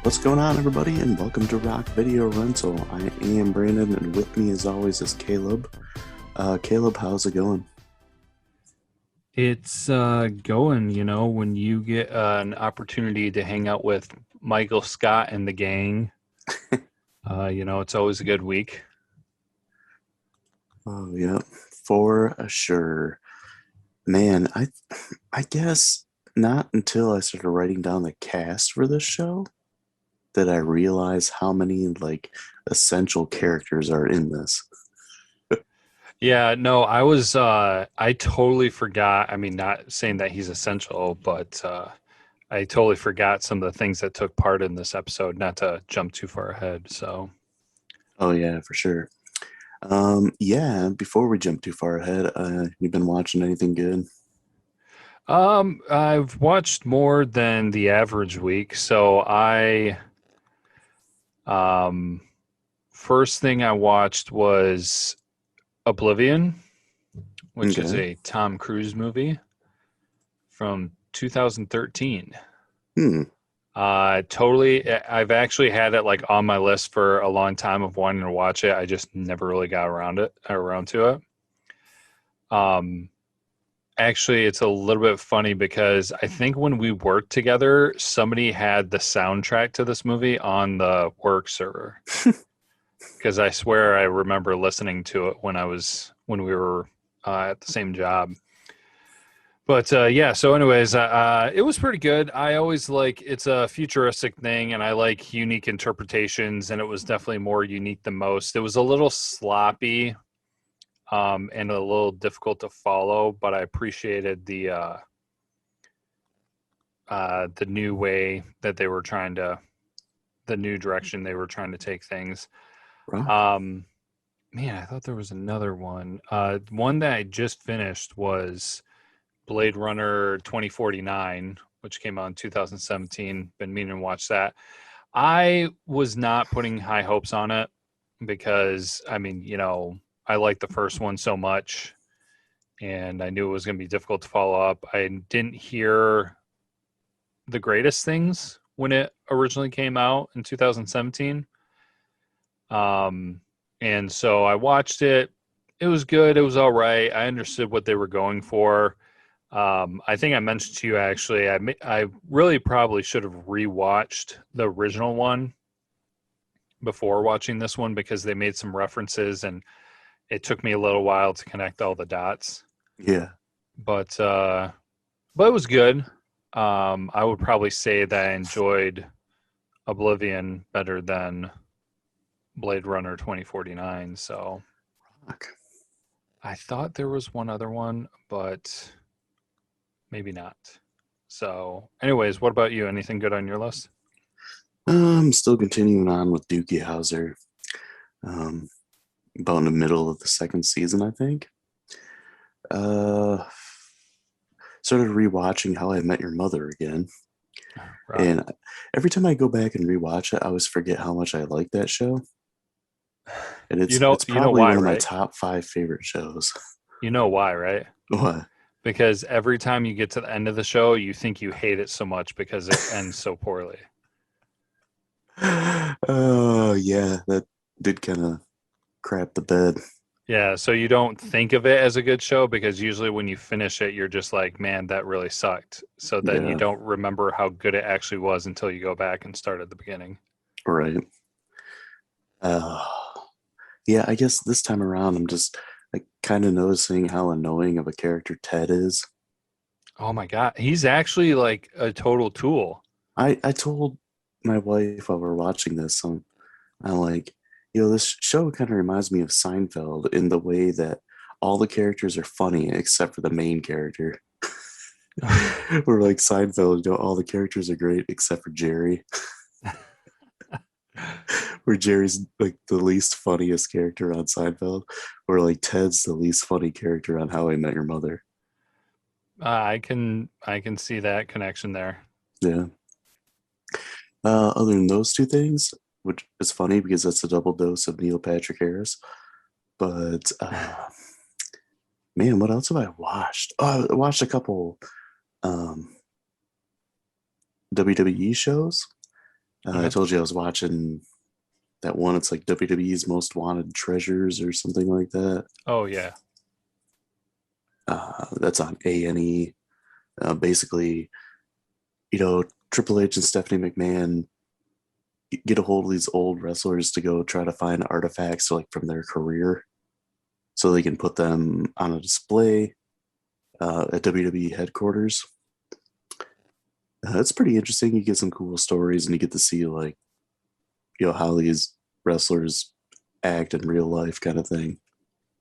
What's going on, everybody, and welcome to Rock Video Rental. I am Brandon, and with me, as always, is Caleb. Caleb, how's it going? It's going, when you get an opportunity to hang out with Michael Scott and the gang, it's always a good week. Oh, yeah, for sure. Man, I guess not until I started writing down the cast for this show did I realize how many essential characters are in this. Yeah, no, I totally forgot. I mean, not saying that he's essential, but I totally forgot some of the things that took part in this episode, not to jump too far ahead. So, Oh yeah, for sure. Yeah. Before we jump too far ahead, you've been watching anything good? I've watched more than the average week. Um, first thing I watched was Oblivion, which is Okay. a Tom Cruise movie from 2013. Hmm. I've actually had it like on my list for a long time of wanting to watch it. I just never really got around to it. Um, Actually, it's a little bit funny because I think when we worked together, somebody had the soundtrack to this movie on the work server. Because I swear I remember listening to it when we were at the same job. But yeah, so anyways, it was pretty good. I always like it's a futuristic thing, and I like unique interpretations, and it was definitely more unique than most. It was a little sloppy, and a little difficult to follow, but I appreciated the new way that the new direction they were trying to take things. Rock. Um, Man, I thought there was another one. One that I just finished was Blade Runner 2049, which came out in 2017. Been meaning to watch that. I was not putting high hopes on it because, I mean, I liked the first one so much and I knew it was going to be difficult to follow up. I didn't hear the greatest things when it originally came out in 2017. Um, and so I watched it. It was good. It was all right. I understood what they were going for. I think I mentioned to you actually. I really probably should have rewatched the original one before watching this one because they made some references and it took me a little while to connect all the dots. Yeah. But but it was good. I would probably say that I enjoyed Oblivion better than Blade Runner 2049. So Rock. I thought there was one other one, but maybe not. So, anyways, what about you? Anything good on your list? Still continuing on with Doogie Howser. Um, about in the middle of the second season, I think. Uh, Started rewatching How I Met Your Mother again, Right. and every time I go back and rewatch it, I always forget how much I like that show. And it's You know probably why, one of my right? top five favorite shows. You know why, right? What? Because every time you get to the end of the show, you think you hate it so much because it ends so poorly. Oh yeah, that did kind of crap the bed. Yeah, so you don't think of it as a good show because usually when you finish it, you're just like, man, that really sucked. So then you Yeah, don't remember how good it actually was until you go back and start at the beginning. right. Uh, yeah, I guess this time around, I'm just like kind of noticing how annoying of a character Ted is. Oh my God. He's actually like a total tool. I told my wife while we're watching this, I'm like, this show kind of reminds me of Seinfeld in the way that all the characters are funny except for the main character. Where like Seinfeld, all the characters are great except for Jerry. Where Jerry's like the least funniest character on Seinfeld, or like Ted's the least funny character on How I Met Your Mother. I can see that connection there. Yeah. Other than those two things, which is funny because that's a double dose of Neil Patrick Harris. But man, what else have I watched? Oh, I watched a couple um, WWE shows. I Okay. told you I was watching that one. It's like WWE's Most Wanted Treasures or something like that. Oh yeah. That's on A&E. Basically, you know, Triple H and Stephanie McMahon get a hold of these old wrestlers to go try to find artifacts like from their career, so they can put them on a display at WWE headquarters. It's pretty interesting. You get some cool stories, and you get to see like how these wrestlers act in real life, kind of thing.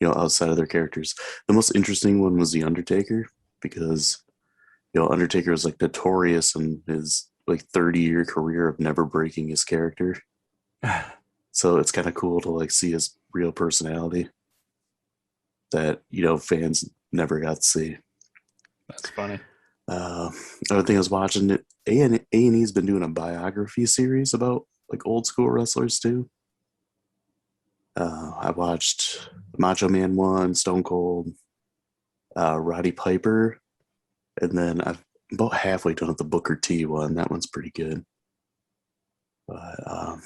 Outside of their characters. The most interesting one was the Undertaker because Undertaker was like notorious in his like 30-year career of never breaking his character. So it's kind of cool to like see his real personality that fans never got to see. That's funny. Uh, Other thing I was watching, A and E's been doing a biography series about like old school wrestlers too. I watched Macho Man one, Stone Cold, Roddy Piper, and then I'm about halfway done with the Booker T one. That one's pretty good. But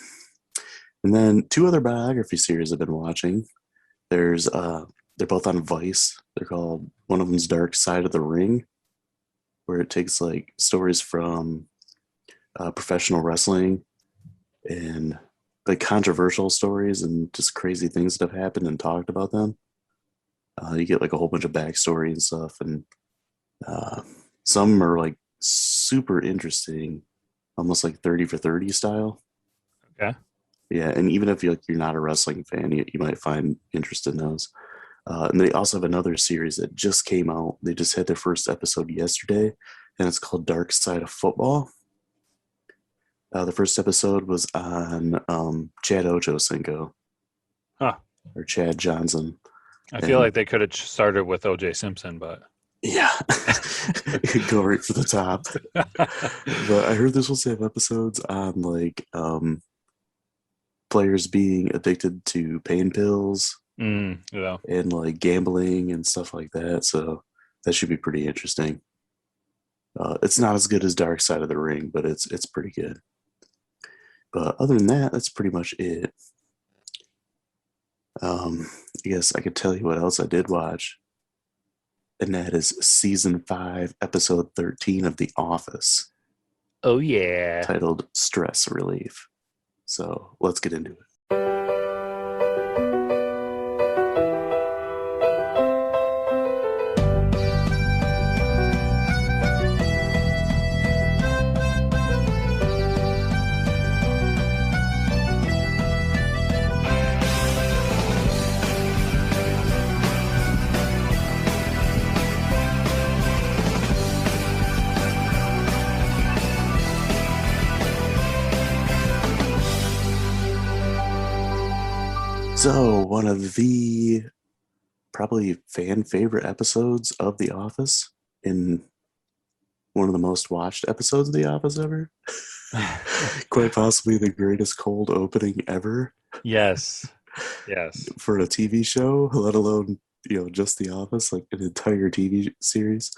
and then two other biography series I've been watching. There's they're both on Vice. They're called, one of them's Dark Side of the Ring, where it takes like stories from professional wrestling and like controversial stories and just crazy things that have happened and talked about them. You get like a whole bunch of backstory and stuff, and uh, some are like super interesting, almost like 30 for 30 style. Okay. Yeah, and even if you're not a wrestling fan, you might find interest in those. And they also have another series that just came out. They just had their first episode yesterday, and it's called Dark Side of Football. The first episode was on Chad Ochocinco, Huh. or Chad Johnson. I feel And like they could have started with OJ Simpson, but yeah, go right for the top. But I heard this will have episodes on like players being addicted to pain pills yeah. and like gambling and stuff like that. So that should be pretty interesting. It's not as good as Dark Side of the Ring, but it's pretty good. But other than that, that's pretty much it. I guess I could tell you what else I did watch, and that is season 5, episode 13 of The Office, Oh yeah. titled Stress Relief. So let's get into it. So, one of the probably fan favorite episodes of The Office, in one of the most watched episodes of The Office ever. Quite possibly the greatest cold opening ever Yes. Yes. for a TV show, let alone, just The Office, like an entire TV series.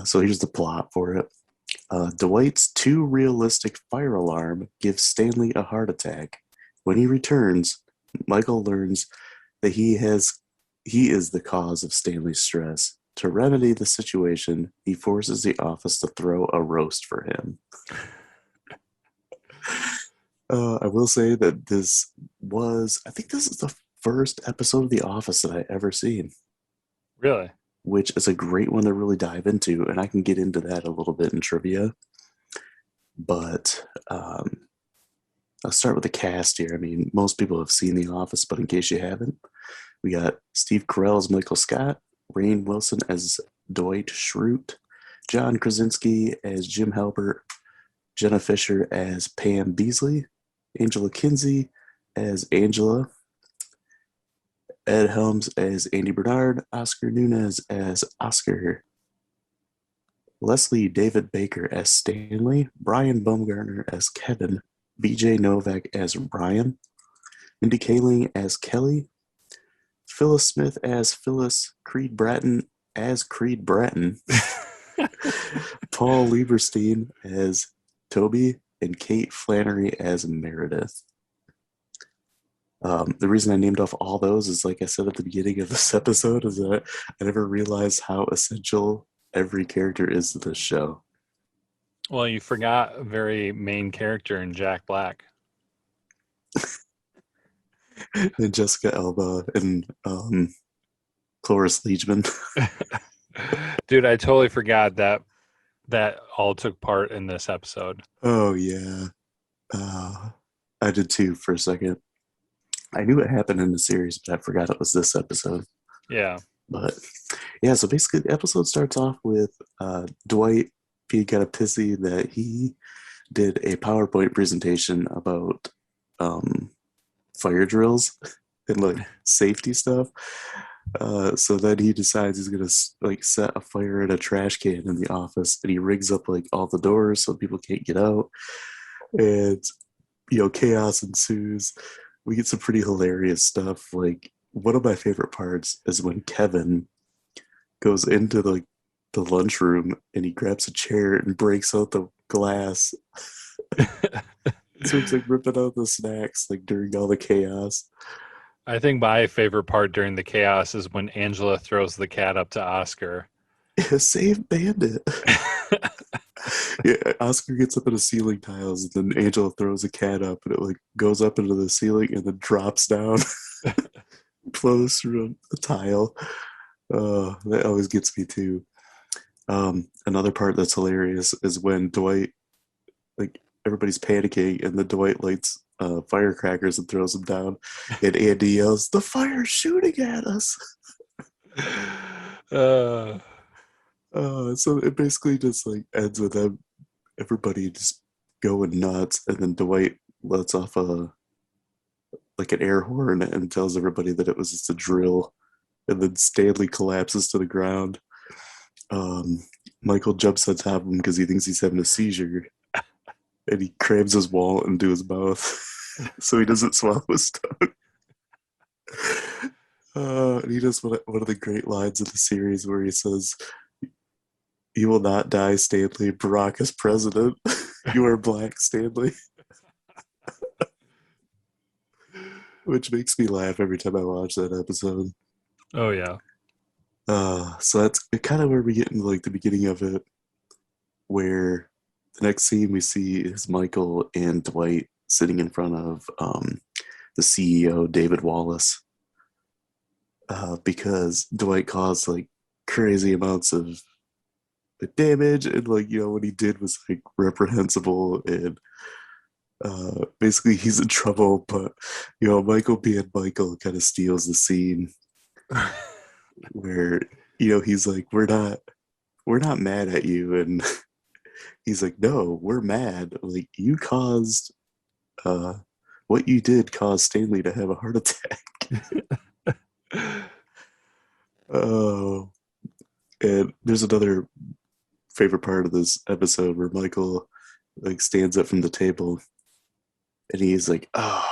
So here's the plot for it. Dwight's too realistic fire alarm gives Stanley a heart attack. When he returns, Michael learns that he is the cause of Stanley's stress. To remedy the situation, he forces the office to throw a roast for him. I will say that I think this is the first episode of The Office that I ever seen, Really? which is a great one to really dive into, and I can get into that a little bit in trivia. But I'll start with the cast here. I mean, most people have seen The Office, but in case you haven't, we got Steve Carell as Michael Scott, Rainn Wilson as Dwight Schrute, John Krasinski as Jim Halpert, Jenna Fischer as Pam Beasley, Angela Kinsey as Angela, Ed Helms as Andy Bernard, Oscar Nunez as Oscar, Leslie David Baker as Stanley, Brian Baumgartner as Kevin, BJ Novak as Brian, Mindy Kaling as Kelly, Phyllis Smith as Phyllis, Creed Bratton as Creed Bratton, Paul Lieberstein as Toby, and Kate Flannery as Meredith. The reason I named off all those is, like I said at the beginning of this episode, is that I never realized how essential every character is to this show. Well, you forgot a very main character in Jack Black. And Jessica Alba and Cloris Leachman. Dude, I totally forgot that all took part in this episode. Oh yeah, uh, I did too for a second. I knew it happened in the series, but I forgot it was this episode. Yeah. But yeah, so basically the episode starts off with Dwight being kind of pissy that he did a PowerPoint presentation about fire drills and like safety stuff. So then he decides he's gonna like set a fire in a trash can in the office, and he rigs up like all the doors so people can't get out, and chaos ensues. We get some pretty hilarious stuff. Like one of my favorite parts is when Kevin goes into the lunchroom and he grabs a chair and breaks out the glass. So he's like ripping out the snacks like during all the chaos. I think my favorite part during the chaos is when Angela throws the cat up to Oscar. Yeah, save Bandit. Yeah, Oscar gets up in the ceiling tiles, and then Angela throws a cat up, and it like goes up into the ceiling and then drops down, flows through a tile. That always gets me too. Another part that's hilarious is when Dwight, like everybody's panicking, and then Dwight lights firecrackers and throws them down, and Andy yells, "The fire's shooting at us!" Uh, So it basically just like ends with them, everybody just going nuts, and then Dwight lets off a like an air horn and tells everybody that it was just a drill, and then Stanley collapses to the ground. Michael jumps on top of him because he thinks he's having a seizure, and he crams his wallet into his mouth so he doesn't swallow his tongue. And he does one of the great lines in the series where he says, "You will not die, Stanley. Barack is president. You are black, Stanley." Which makes me laugh every time I watch that episode. oh yeah. So that's kind of where we get into like the beginning of it, where the next scene we see is Michael and Dwight sitting in front of the CEO, David Wallace, because Dwight caused like crazy amounts of damage, and like what he did was like reprehensible, and basically he's in trouble. But Michael being Michael kind of steals the scene where he's like, we're not mad at you, and he's like, no, we're mad, like you caused what you did caused Stanley to have a heart attack. Oh, and there's another favorite part of this episode where Michael like stands up from the table, and he's like, oh,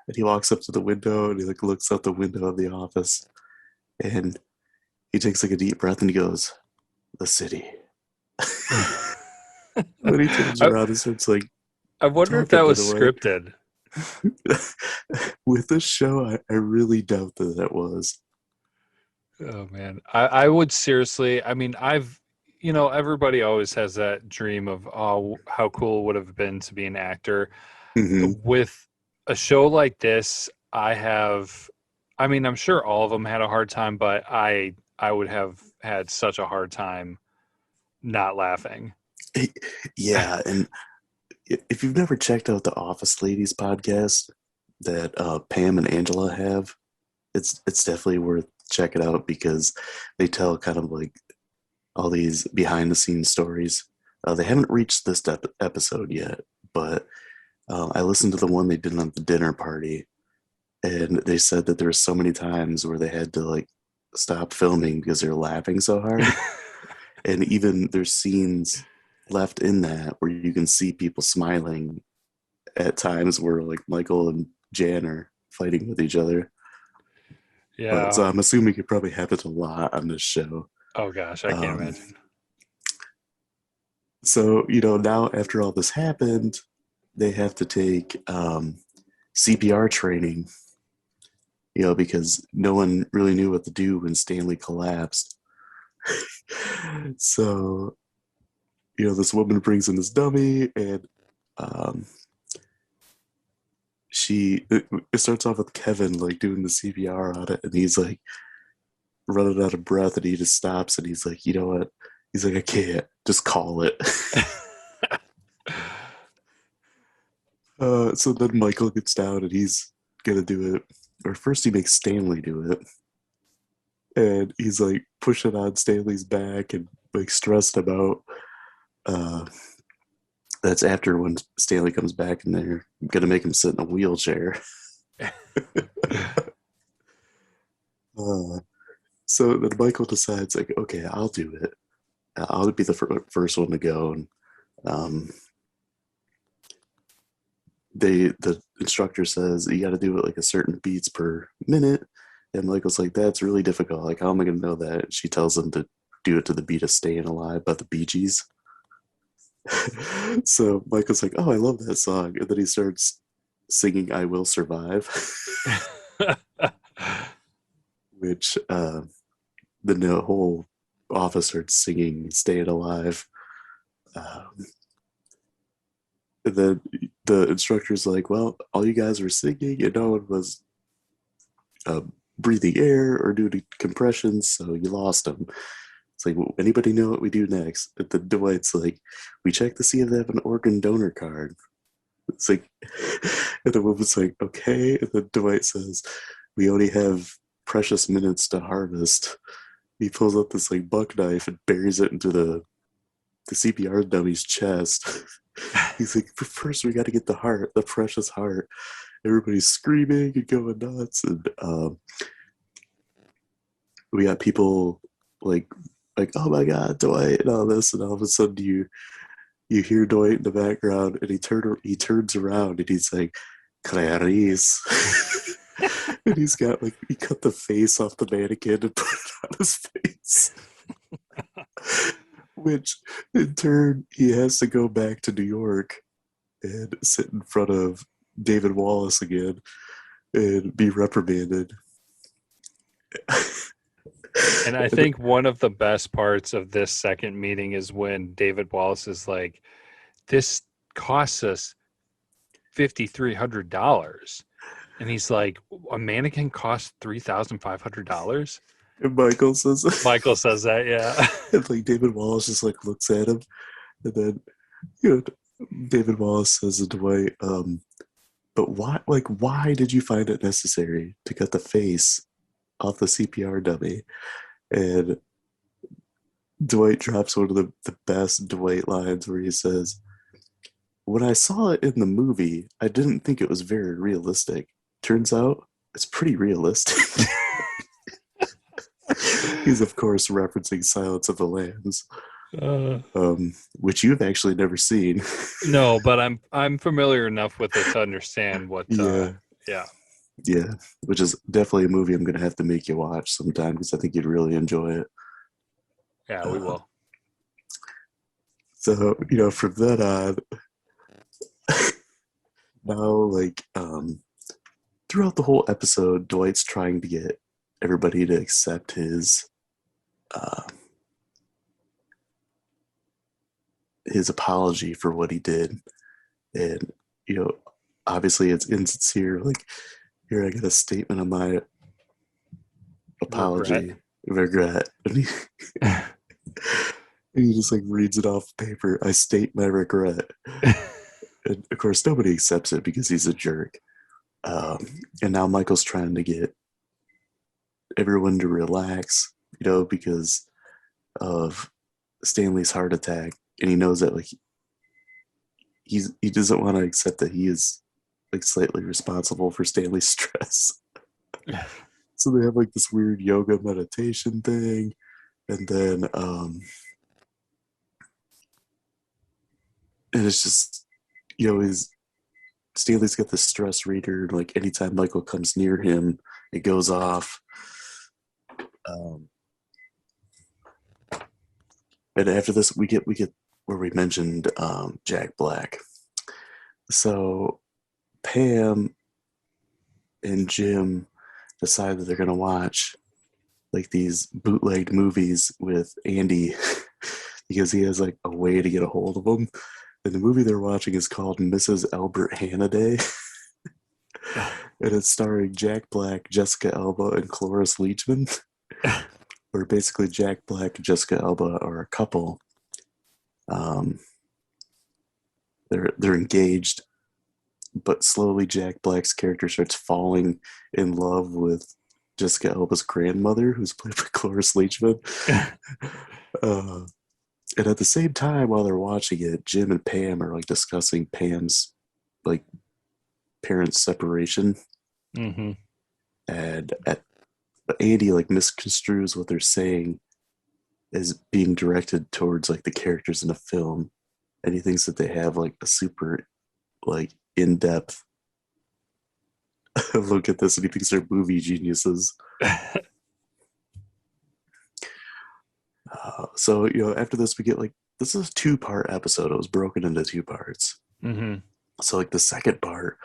and he walks up to the window, and he like looks out the window of the office, and he takes like a deep breath, and he goes, "The city." Then he turns I, around and starts like I wonder if that talking to was Dwight. scripted. With this show, I really doubt that was. Oh man. I would seriously, I mean, everybody always has that dream of, oh, how cool it would have been to be an actor. Hmm. With a show like this, I mean, I'm sure all of them had a hard time, but I would have had such a hard time not laughing. Yeah, and if you've never checked out the Office Ladies podcast that Pam and Angela have, it's definitely worth checking out because they tell kind of like all these behind the scenes stories. They haven't reached this episode yet, but I listened to the one they did on the dinner party, and they said that there were so many times where they had to like stop filming because they're laughing so hard. And even there's scenes left in that where you can see people smiling at times where like Michael and Jan are fighting with each other. But Yeah. so I'm assuming it probably happens a lot on this show. Oh gosh, I can't Um, imagine. So, now after all this happened, they have to take CPR training, because no one really knew what to do when Stanley collapsed. So, this woman brings in this dummy, and um, it starts off with Kevin like doing the CPR on it, and he's like running out of breath, and he just stops, and he's like, you know what? He's like, I can't. Just call it. So then Michael gets down, and he's gonna do it. Or first, he makes Stanley do it, and he's like pushing on Stanley's back and like stressed about. Uh, that's after when Stanley comes back, and they're gonna make him sit in a wheelchair. Uh, so then Michael decides, like, okay, I'll do it. I'll be the first one to go. And um, the instructor says you got to do it like a certain beats per minute, and Michael's like, that's really difficult. Like, how am I going to know that? And she tells him to do it to the beat of "Staying Alive" by the Bee Gees. So Michael's like, oh, I love that song, and then he starts singing "I Will Survive," which then the whole office starts singing "Staying Alive." Um, and then the instructor's like, well, all you guys were singing, and no one was uh, breathing air or doing compressions, so you lost them. It's like, well, anybody know what we do next? And then Dwight's like, we check to see if they have an organ donor card. It's like, and the woman's like, okay. And then Dwight says, we only have precious minutes to harvest. He pulls out this like buck knife and buries it into the CPR dummy's chest. He's like, first we got to get the heart, the precious heart. Everybody's screaming and going nuts, and we got people like oh my god, Dwight, and all this, and all of a sudden you hear Dwight in the background, and he turns around, and he's like, Clarice. And he's got like, he cut the face off the mannequin and put it on his face. Which in turn he has to go back to New York and sit in front of David Wallace again and be reprimanded. And I think one of the best parts of this second meeting is when David Wallace is like, this costs us $5,300. And he's like, a mannequin costs $3,500. And Michael says, Michael says that, yeah. and like David Wallace just like looks at him, and then you know David Wallace says to Dwight, but why did you find it necessary to cut the face off the CPR dummy? And Dwight drops one of the best Dwight lines where he says, when I saw it in the movie, I didn't think it was very realistic. Turns out it's pretty realistic. He's of course referencing Silence of the Lambs, which you've actually never seen. No, but I'm familiar enough with it to understand what. Yeah, Yeah, yeah, which is definitely a movie I'm gonna have to make you watch sometime because I think you'd really enjoy it. yeah, we will. So from then on, now throughout the whole episode, Dwight's trying to get everybody to accept uh, his apology for what he did, and obviously it's insincere. Like, here, I got a statement of my apology, regret. And he just like reads it off paper. I state my regret. And of course, nobody accepts it because he's a jerk. And now Michael's trying to get everyone to relax, because of Stanley's heart attack, and he knows that like he doesn't want to accept that he is like slightly responsible for Stanley's stress. So they have like this weird yoga meditation thing, and then and it's just he's Stanley's got this stress reader. Like anytime Michael comes near him, it goes off. And after this, we get where we mentioned Jack Black. So Pam and Jim decide that they're gonna watch like these bootlegged movies with Andy because he has like a way to get a hold of them. And the movie they're watching is called Mrs. Albert Hannah, and it's starring Jack Black, Jessica Alba, and Cloris Leachman. Where basically Jack Black and Jessica Alba are a couple. Um, they're engaged, but slowly Jack Black's character starts falling in love with Jessica Alba's grandmother, who's played by Cloris Leachman. uh, and at the same time, while they're watching it, Jim and Pam are like discussing Pam's like parents' separation, Mm-hmm. and Andy like misconstrues what they're saying as being directed towards like the characters in the film, and he thinks that they have like a super like in-depth look at this, and he thinks they're movie geniuses. So after this we get like this is a 2-part episode. It was broken into 2 parts. Mm-hmm. So like the second part,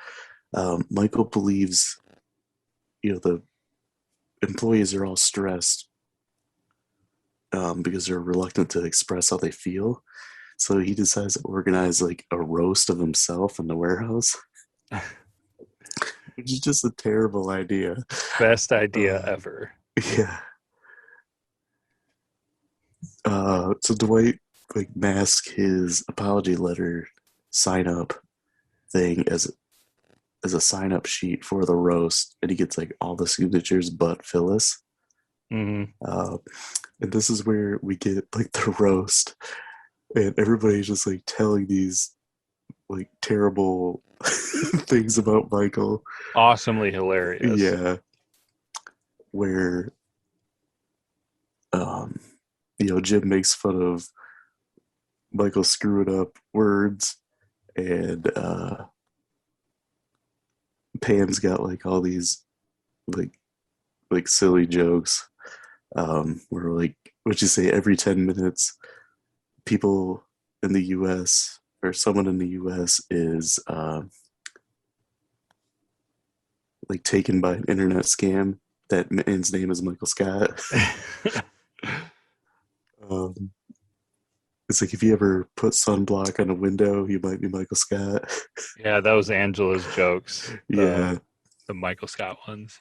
Michael believes the employees are all stressed because they're reluctant to express how they feel. So he decides to organize like a roast of himself in the warehouse, which is just a terrible idea. Best idea ever. Yeah. So Dwight like masks his apology letter sign up thing as a sign up sheet for the roast, and he gets like all the signatures but Phyllis. Mm-hmm. And this is where we get like the roast, and everybody's just like telling these like terrible things about Michael. Awesomely hilarious. Yeah, where Jim makes fun of Michael screwing up words, and Pam's got like all these like silly jokes. Where like what you say every 10 minutes, people in the U.S. or someone in the U.S. is like taken by an internet scam. That man's name is Michael Scott. um, it's like if you ever put sunblock on a window, you might be Michael Scott. Yeah, that was Angela's jokes. Yeah. The Michael Scott ones.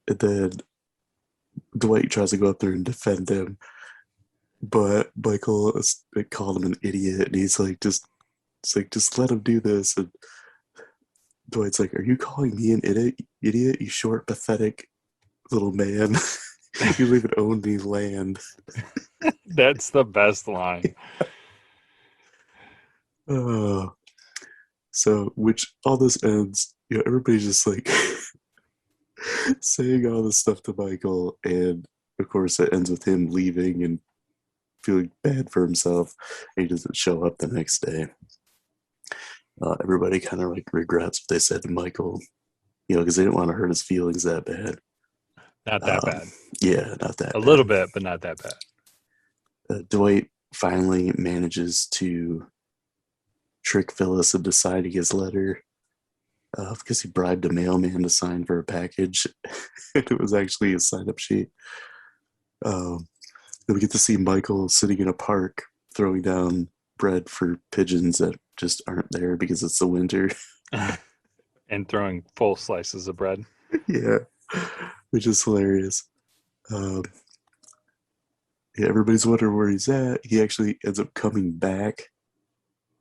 And then Dwight tries to go up there and defend him, but Michael called him an idiot, and he's like, just let him do this. And Dwight's like, "Are you calling me an idiot? You short, pathetic little man. You don't even own any land." That's the best line. So, which all this ends, everybody's just like saying all this stuff to Michael, and of course it ends with him leaving and feeling bad for himself. And he doesn't show up the next day. Everybody kind of like regrets what they said to Michael, because they didn't want to hurt his feelings that bad. Not that bad. Yeah, not that A bad. little bit, but not that bad. Dwight finally manages to trick Phyllis into signing his letter because he bribed a mailman to sign for a package. It was actually a sign-up sheet. Then we get to see Michael sitting in a park throwing down bread for pigeons that just aren't there because it's the winter. And throwing full slices of bread. Yeah, which is hilarious. Yeah, everybody's wondering where he's at. He actually ends up coming back,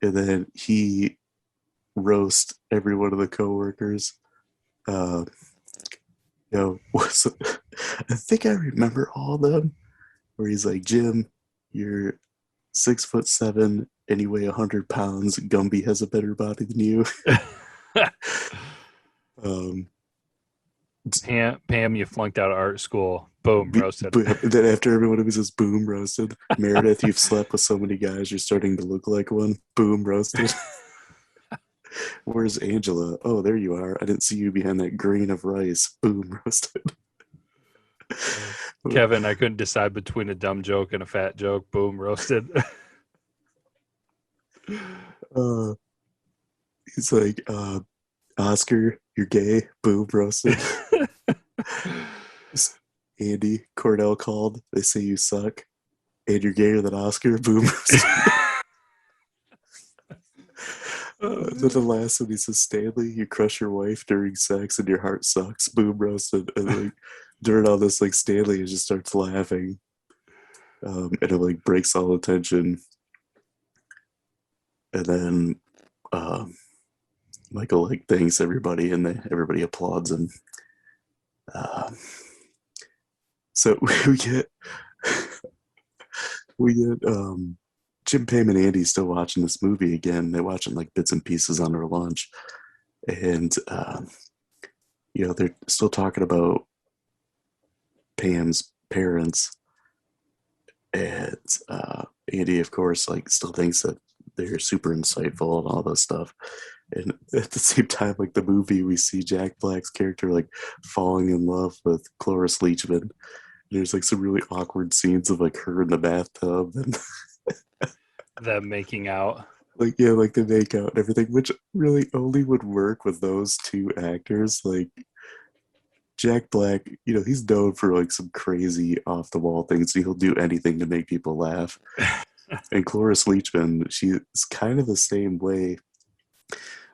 and then he roasts every one of the coworkers. I think I remember all of them. Where he's like, "Jim, you're 6'7" and you weigh 100 pounds. Gumby has a better body than you." Pam, you flunked out of art school. Boom, roasted. Then after everyone was just boom, roasted. Meredith, you've slept with so many guys, you're starting to look like one. Boom, roasted. Where's Angela? Oh, there you are. I didn't see you behind that grain of rice. Boom, roasted. Uh, Kevin, I couldn't decide between a dumb joke and a fat joke. Boom, roasted. uh, he's like, Oscar, you're gay. Boom, roasted. Andy, Cordell called. They say you suck. And you're gayer than Oscar. Boom, roasted. Then the last one, he says, Stanley, you crush your wife during sex and your heart sucks. Boom, roasted. And like during all this, like Stanley just starts laughing. And it like breaks all the tension. And then Michael like thanks everybody, and everybody applauds him. Uh, so we get Jim Pam and Andy still watching this movie again. They're watching like bits and pieces on their lunch, and they're still talking about Pam's parents, and Andy, of course, like still thinks that they're super insightful and all this stuff. And at the same time, like the movie, we see Jack Black's character like falling in love with Cloris Leachman. And there's like some really awkward scenes of like her in the bathtub and them making out. like like the make out and everything, which really only would work with those two actors. Like Jack Black, he's known for like some crazy off the wall things. He'll do anything to make people laugh. And Cloris Leachman, she's kind of the same way.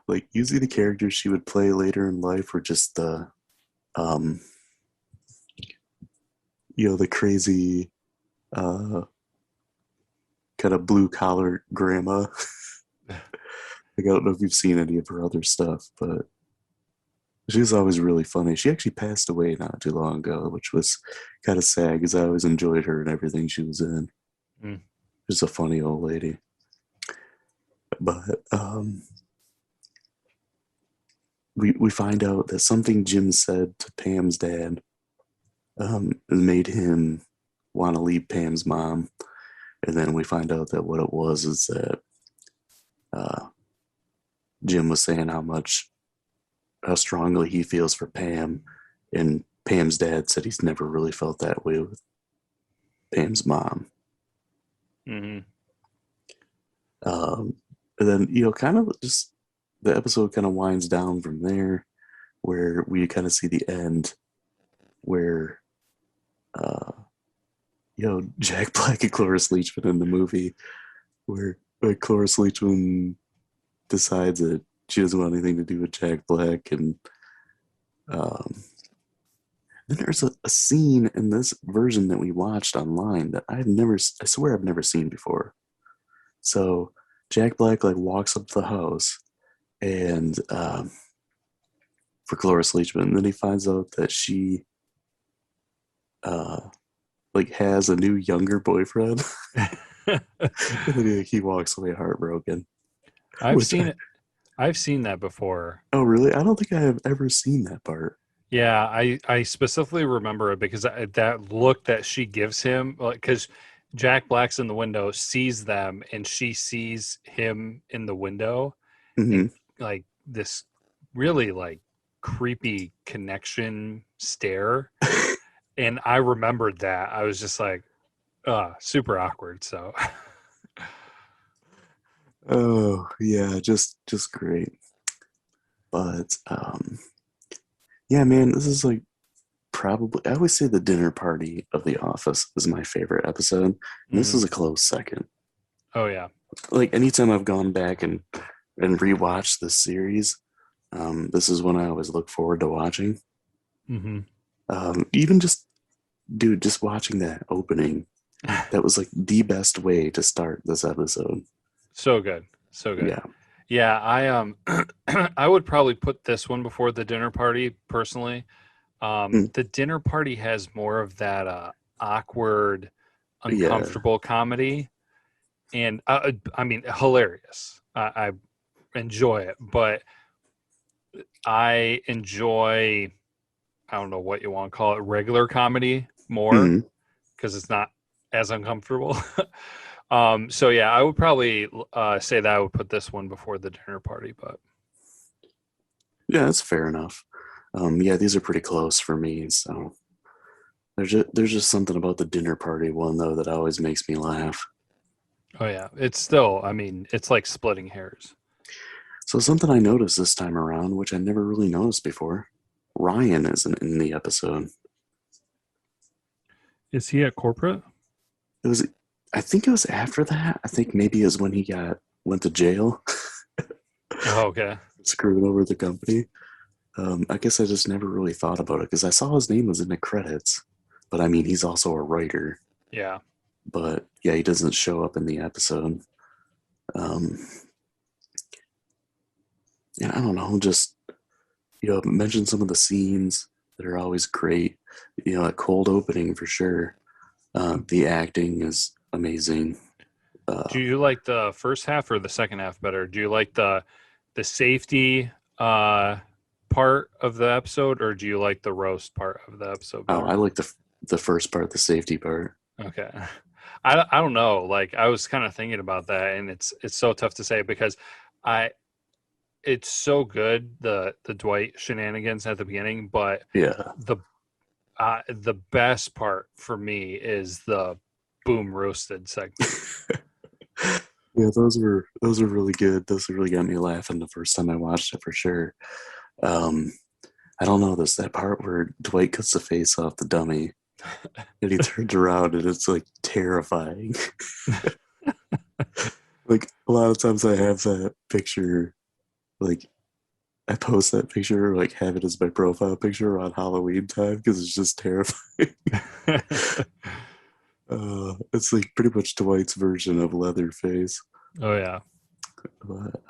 Like usually the characters she would play later in life were just the the crazy kind of blue collar grandma. Like, I don't know if you've seen any of her other stuff, but she was always really funny. She actually passed away not too long ago, which was kind of sad because I always enjoyed her and everything she was in. Mm. She's a funny old lady. But we find out that something Jim said to Pam's dad made him want to leave Pam's mom. And then we find out that what it was is that Jim was saying how strongly he feels for Pam, and Pam's dad said he's never really felt that way with Pam's mom. Mm-hmm. And then kind of just the episode kind of winds down from there, where we kind of see the end, where Jack Black and Cloris Leachman in the movie, where Cloris Leachman decides that she doesn't want anything to do with Jack Black, and then there's a scene in this version that we watched online that I swear I've never seen before. So Jack Black like walks up to the house, and for Cloris Leachman, and then he finds out that she like has a new younger boyfriend. And then he walks away heartbroken. I've seen that before. Oh, really? I don't think I have ever seen that part. Yeah, I specifically remember it because that look that she gives him, because Jack Black's in the window, sees them, and she sees him in the window, Mm-hmm. and like this really like creepy connection stare. And I remembered that. I was just like, super awkward. So Oh, yeah, just great. But yeah, man, this is like probably, I always say the dinner party of The Office is my favorite episode. And this is a close second. Oh yeah. Like anytime I've gone back and rewatched this series, this is one I always look forward to watching. Mm-hmm. Even just watching that opening, that was like the best way to start this episode. So good. Yeah. Yeah, I I would probably put this one before the dinner party personally. The dinner party has more of that awkward, uncomfortable comedy, and I mean hilarious. I enjoy it, but I enjoy, I don't know what you want to call it, regular comedy more because it's not as uncomfortable. So yeah, I would probably say that I would put this one before the dinner party, but yeah, that's fair enough. Yeah, these are pretty close for me, so there's just something about the dinner party one though that always makes me laugh. Oh yeah, it's still. I mean, it's like splitting hairs. So something I noticed this time around, which I never really noticed before, Ryan isn't in the episode. Is he at corporate? It was, I think it was after that. I think maybe it was when he went to jail, Oh, okay. screwing over the company. I guess I just never really thought about it because I saw his name was in the credits, but I mean he's also a writer. Yeah. But yeah, he doesn't show up in the episode. Um, yeah, I don't know. Just mention some of the scenes that are always great. A cold opening for sure. The acting is amazing. Do you like the first half or the second half better? Do you like the safety part of the episode, or do you like the roast part of the episode Oh, I better? like the first part, the safety part. Okay. I don't know. Like I was kind of thinking about that, and it's so tough to say because I it's so good the Dwight shenanigans at the beginning, but Yeah, the best part for me is the boom roasted segment. yeah. Those were really good. Those really got me laughing the first time I watched it for sure. Um, I don't know this that part where Dwight cuts the face off the dummy and he turns around and it's like terrifying. Like a lot of times I have that picture, like I post that picture, like have it as my profile picture on Halloween time because it's just terrifying. It's like pretty much Dwight's version of Leatherface. Oh yeah. But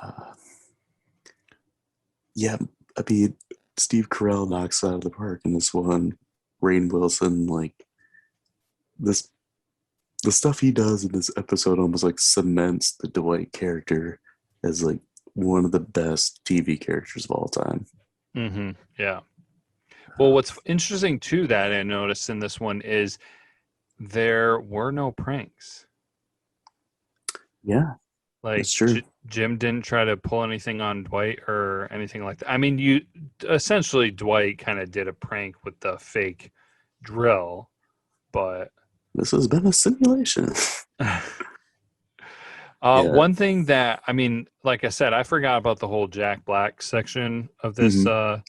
yeah, I mean, Steve Carell knocks it out of the park in this one. Rainn Wilson, like this, the stuff he does in this episode almost like cements the Dwight character as like one of the best TV characters of all time. Yeah. Well, what's interesting too that I noticed in this one is there were no pranks. Yeah, Like that's true. Jim didn't try to pull anything on Dwight or anything like that. I mean, you essentially Dwight kind of did a prank with the fake drill, but This has been a simulation. Yeah. one thing that I mean, like I said, I forgot about the whole Jack Black section of this Hmm.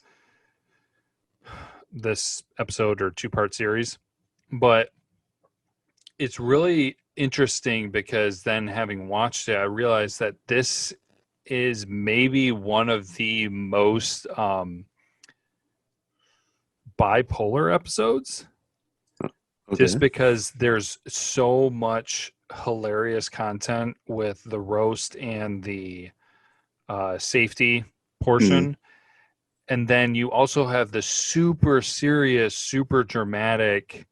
this episode or two-part series, but it's really interesting because then having watched it, I realized that this is maybe one of the most bipolar episodes just Okay. because there's so much hilarious content with the roast and the safety Mm. portion. And then you also have the super serious, super dramatic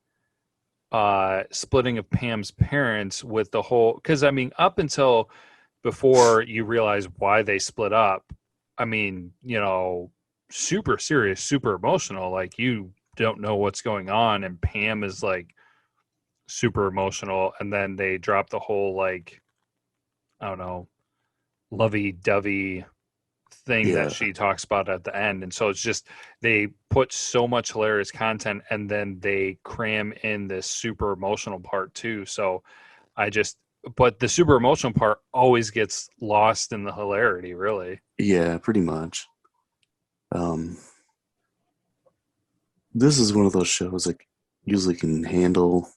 splitting of Pam's parents with the whole. Because, I mean, up until before you realize why they split up, I mean, super serious, super emotional. Like, you don't know what's going on. And Pam is like super emotional. And then they drop the whole, like, I don't know, lovey dovey thing that Yeah. she talks about at the end. And so it's just they put so much hilarious content and then they cram in this super emotional part too. So I just but the super emotional part always gets lost in the hilarity, really. Yeah, pretty much. Um, this is one of those shows that usually can handle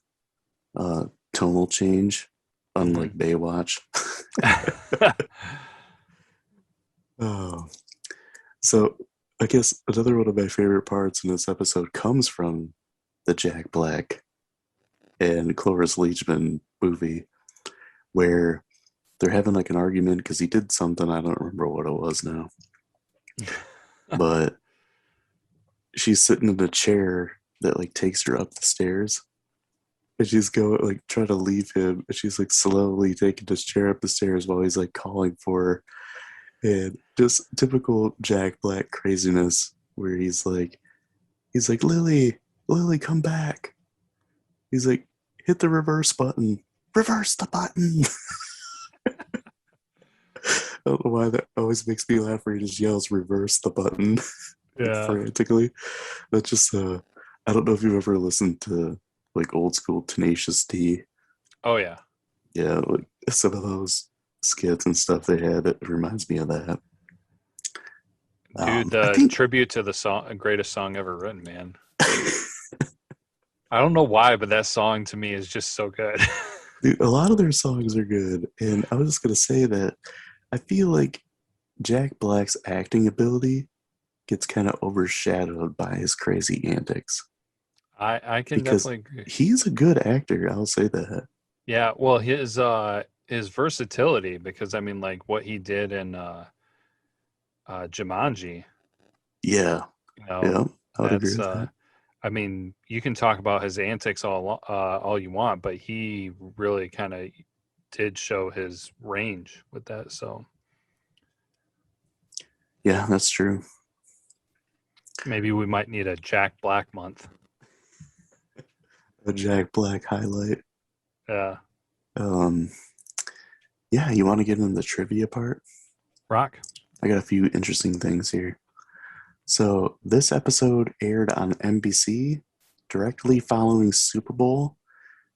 tonal change, Hmm. unlike Baywatch. Oh, so I guess another one of my favorite parts in this episode comes from the Jack Black and Cloris Leachman movie, where they're having like an argument because he did something I don't remember what it was now, but she's sitting in a chair that like takes her up the stairs. And she's going like trying to leave him, and she's like slowly taking his chair up the stairs while he's like calling for her. And just typical Jack Black craziness where he's like, Lily, come back. He's like, hit the reverse button. Reverse the button. I don't know why that always makes me laugh where he just yells reverse the button like Yeah. frantically. That's just I don't know if you've ever listened to like old school Tenacious D. Oh yeah, Yeah, like some of those skits and stuff they had, it reminds me of that. dude, I the think tribute to the song, greatest song ever written, man. I don't know why, but that song to me is just so good. dude, a lot of their songs are good, and I was just gonna say that I feel like Jack Black's acting ability gets kind of overshadowed by his crazy antics I can because definitely agree. he's a good actor. I'll say that. Yeah, well, his versatility, because I mean, like what he did in Jumanji, Yeah, you know, yeah, I would agree that's with that. I mean, you can talk about his antics all you want, but he really kind of did show his range with that. So Yeah, that's true. maybe we might need a Jack Black month. A Jack Black highlight. Yeah, Um, yeah, you want to get into the trivia part? Rock. I got a few interesting things here. So this episode aired on NBC directly following Super Bowl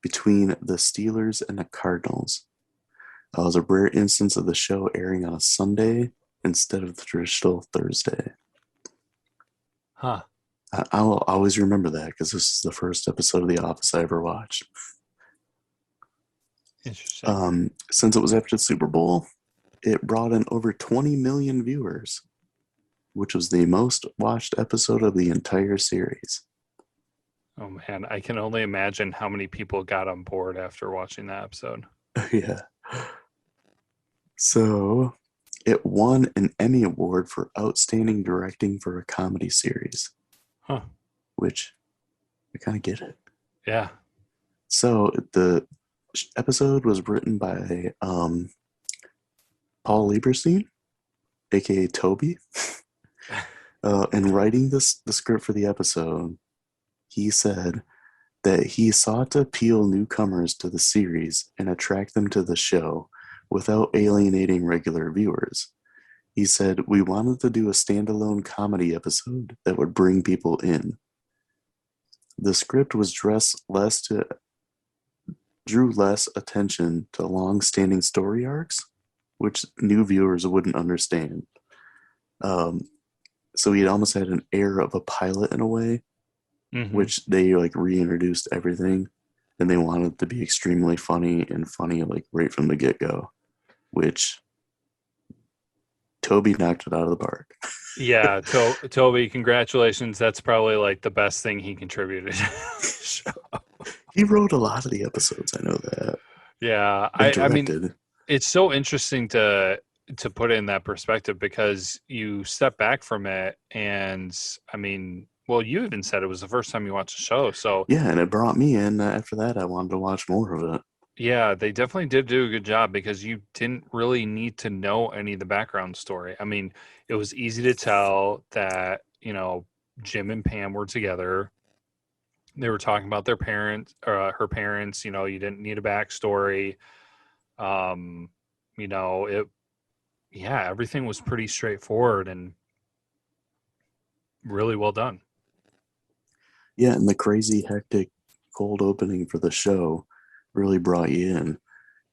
between the Steelers and the Cardinals. It was a rare instance of the show airing on a Sunday instead of the traditional Thursday. Huh. I'll always remember that because this is the first episode of The Office I ever watched. Interesting. Since it was after the Super Bowl, it brought in over 20 million viewers, which was the most watched episode of the entire series. Oh man, I can only imagine how many people got on board after watching that episode. Yeah. So it won an Emmy Award for Outstanding Directing for a Comedy Series, Huh. which I kind of get it. Yeah. So the episode was written by Paul Lieberstein, aka Toby. In writing the script for the episode, he said that he sought to appeal newcomers to the series and attract them to the show without alienating regular viewers. He said, "We wanted to do a standalone comedy episode that would bring people in. The script was drew less attention to long-standing story arcs, which new viewers wouldn't understand. Um, so he almost had an air of a pilot in a way, Mm-hmm. which they like reintroduced everything, and they wanted to be extremely funny and funny like right from the get-go, which Toby knocked it out of the park. Yeah, Toby, congratulations. That's probably like the best thing he contributed. He wrote a lot of the episodes, I know that, Yeah, and I mean, directed. it's so interesting to put it in that perspective because you step back from it and I mean, well, you even said it was the first time you watched the show. So, Yeah, and it brought me in. After that, I wanted to watch more of it. yeah, they definitely did do a good job because you didn't really need to know any of the background story. I mean, it was easy to tell that, Jim and Pam were together. They were talking about their parents, her parents, you didn't need a backstory. Um, it, yeah, everything was pretty straightforward and really well done. Yeah, and the crazy, hectic, cold opening for the show really brought you in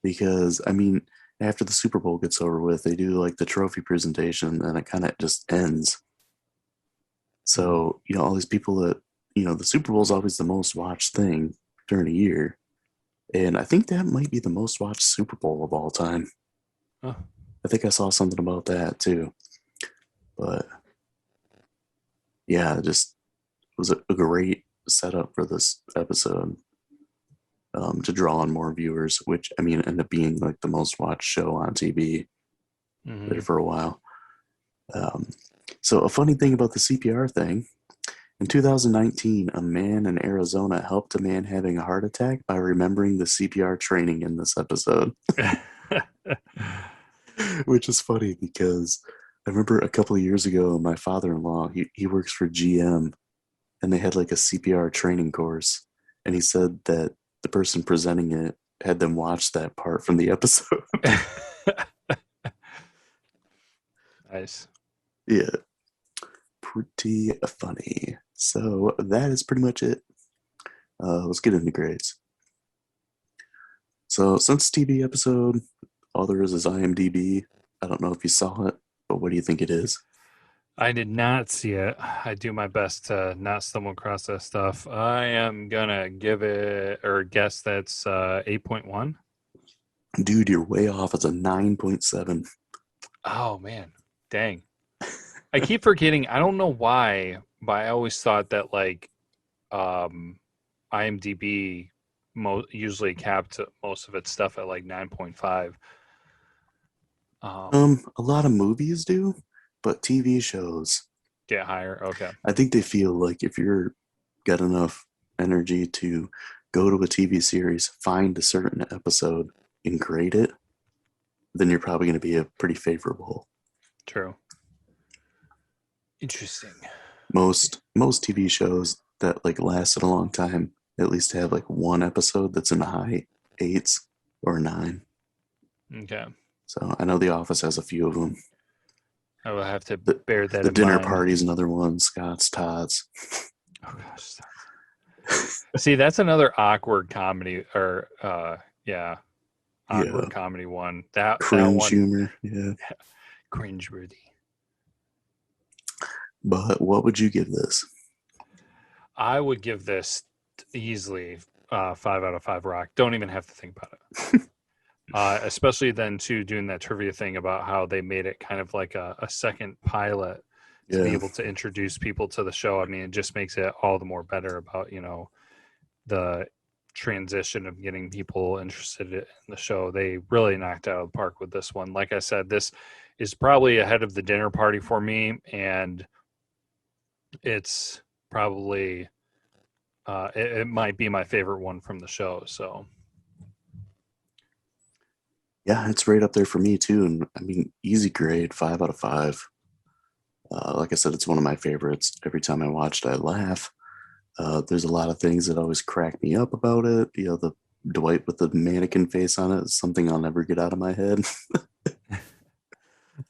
because, I mean, after the Super Bowl gets over with, they do like the trophy presentation and it kind of just ends. Mhm. So, all these people that, the Super Bowl is always the most watched thing during a year. And I think that might be the most watched Super Bowl of all time. Oh, I think I saw something about that too. But yeah, it just was a great setup for this episode, to draw on more viewers, which I mean ended up being like the most watched show on TV there hmm. for a while. Um, so a funny thing about the CPR thing, in 2019, a man in Arizona helped a man having a heart attack by remembering the CPR training in this episode, which is funny because I remember a couple of years ago, my father-in-law, he works for GM, and they had like a CPR training course, and he said that the person presenting it had them watch that part from the episode. Nice. Yeah, pretty funny. So that is pretty much it Let's get into grades. So since TV episode, all there is IMDb. I don't know if you saw it, but what do you think it is? I did not see it. I do my best to not stumble across that stuff. I am gonna give it or guess that's 8.1. Dude, you're way off. It's a 9.7. Oh man, dang! I keep forgetting. I don't know why, but I always thought that like um, IMDb usually capped most of its stuff at like 9.5. A lot of movies do, but TV shows, Get higher. Okay, I think they feel like if you're got enough energy to go to a TV series, find a certain episode, and grade it, then you're probably going to be a pretty favorable. true. Interesting. Most TV shows that like lasted a long time at least have like one episode that's in the high eights or nine. Okay, So I know The Office has a few of them. I will have to The, bear that the in Dinner mind. Party's another one. Scott's, Todd's. Oh gosh. See, that's another awkward comedy, or yeah, awkward Yeah, comedy one. That cringe one, humor. Yeah, cringeworthy. but what would you give this? I would give this easily 5 out of 5 rock. Don't even have to think about it. Especially then too doing that trivia thing about how they made it kind of like a second pilot to be Yeah, able to introduce people to the show. I mean, it just makes it all the more better about, the transition of getting people interested in the show. They really knocked out of the park with this one. Like I said, this is probably ahead of the Dinner Party for me, and it's probably it might be my favorite one from the show. So yeah, it's right up there for me too. And I mean, easy grade, 5 out of 5. Like I said, it's one of my favorites. Every time I watch it, I laugh. There's a lot of things that always crack me up about it. You know, the Dwight with the mannequin face on it is something I'll never get out of my head,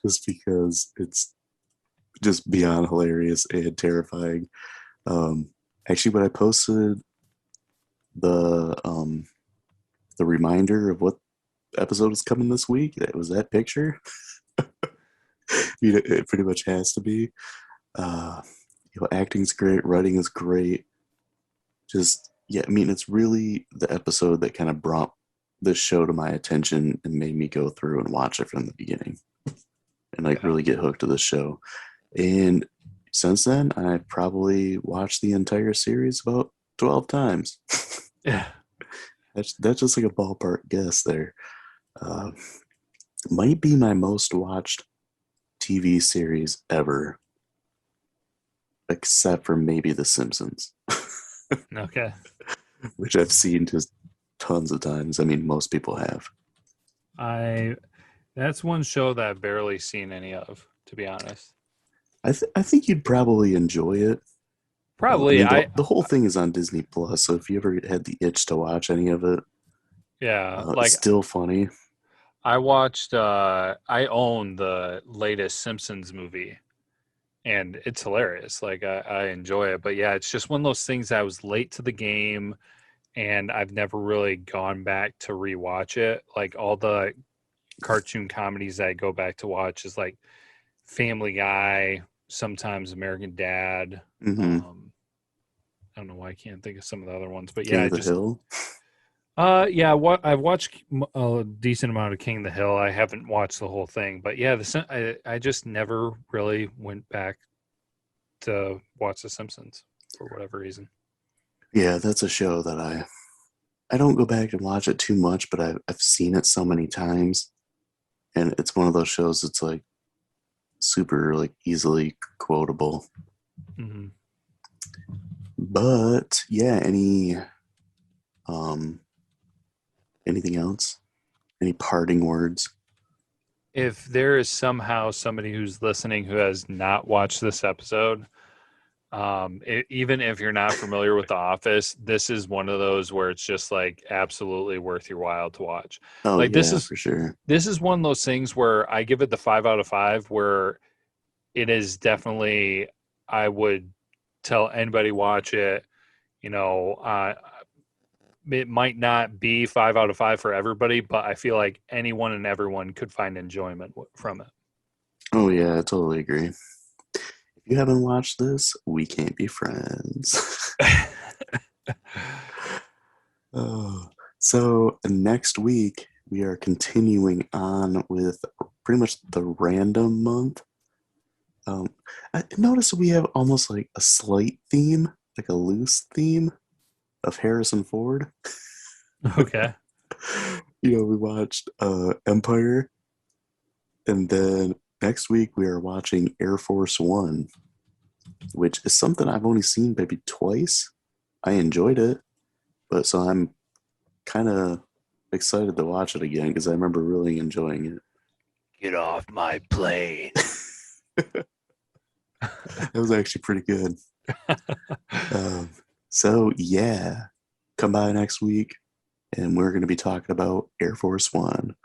just because it's just beyond hilarious and terrifying. Um, Actually, when I posted the the reminder of what episode is coming this week, it was that picture. I mean, it pretty much has to be. Uh, acting's great, writing is great. Just yeah, I mean, it's really the episode that kind of brought this show to my attention and made me go through and watch it from the beginning and like yeah, really get hooked to the show. And since then, I've probably watched the entire series about 12 times. yeah. That's just like a ballpark guess there. Uh, might be my most watched TV series ever, except for maybe The Simpsons, Okay. which I've seen just tons of times. I mean, most people have. I That's one show that I've barely seen any of, to be honest. I think you'd probably enjoy it. I Probably mean, I the whole thing is on Disney Plus, so if you ever had the itch to watch any of it, Yeah, it's like still funny. I watched I own the latest Simpsons movie, and it's hilarious. Like I enjoy it. But yeah, it's just one of those things. I was late to the game, and I've never really gone back to rewatch it. Like all the cartoon comedies I go back to watch is like Family Guy, sometimes American Dad. Hmm. Um, I don't know why I can't think of some of the other ones, but yeah, King I of the just Hill. yeah, what I've watched a decent amount of King of the Hill. I haven't watched the whole thing, but yeah, I just never really went back to watch The Simpsons for whatever reason. Yeah, that's a show that I don't go back and watch it too much, but I've seen it so many times, and it's one of those shows that's like super like easily quotable. Hmm. But yeah, um anything else? Any parting words? If there is somehow somebody who's listening who has not watched this episode, even if you're not familiar with The Office, this is one of those where it's just like absolutely worth your while to watch. Oh Like yeah, for sure. this is one of those things where I give it the 5 out of 5, where it is definitely, I would tell anybody watch it, you know, it might not be 5 out of 5 for everybody, but I feel like anyone and everyone could find enjoyment from it. Oh yeah, I totally agree. If you haven't watched this, we can't be friends. So next week we are continuing on with pretty much the random month. I noticed we have almost like a slight theme, like a loose theme of Harrison Ford. Okay. We watched Empire, and then next week we are watching Air Force One, which is something I've only seen maybe twice. I enjoyed it, but so I'm kind of excited to watch it again because I remember really enjoying it. Get off my plane. That was actually pretty good. So yeah, come by next week and we're going to be talking about Air Force One.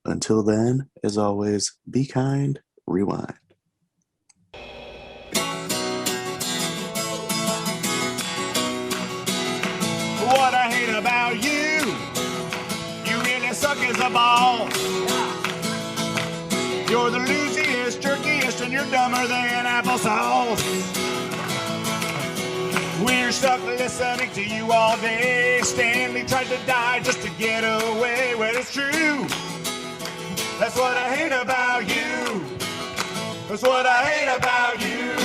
Until then, as always, be kind, rewind. What I hate about you, you really suck as a ball. You're the loosiest, jerkiest, and you're dumber than applesauce. We're stuck listening to you all day. Stanley tried to die just to get away. Well, it's true. That's what I hate about you. That's what I hate about you.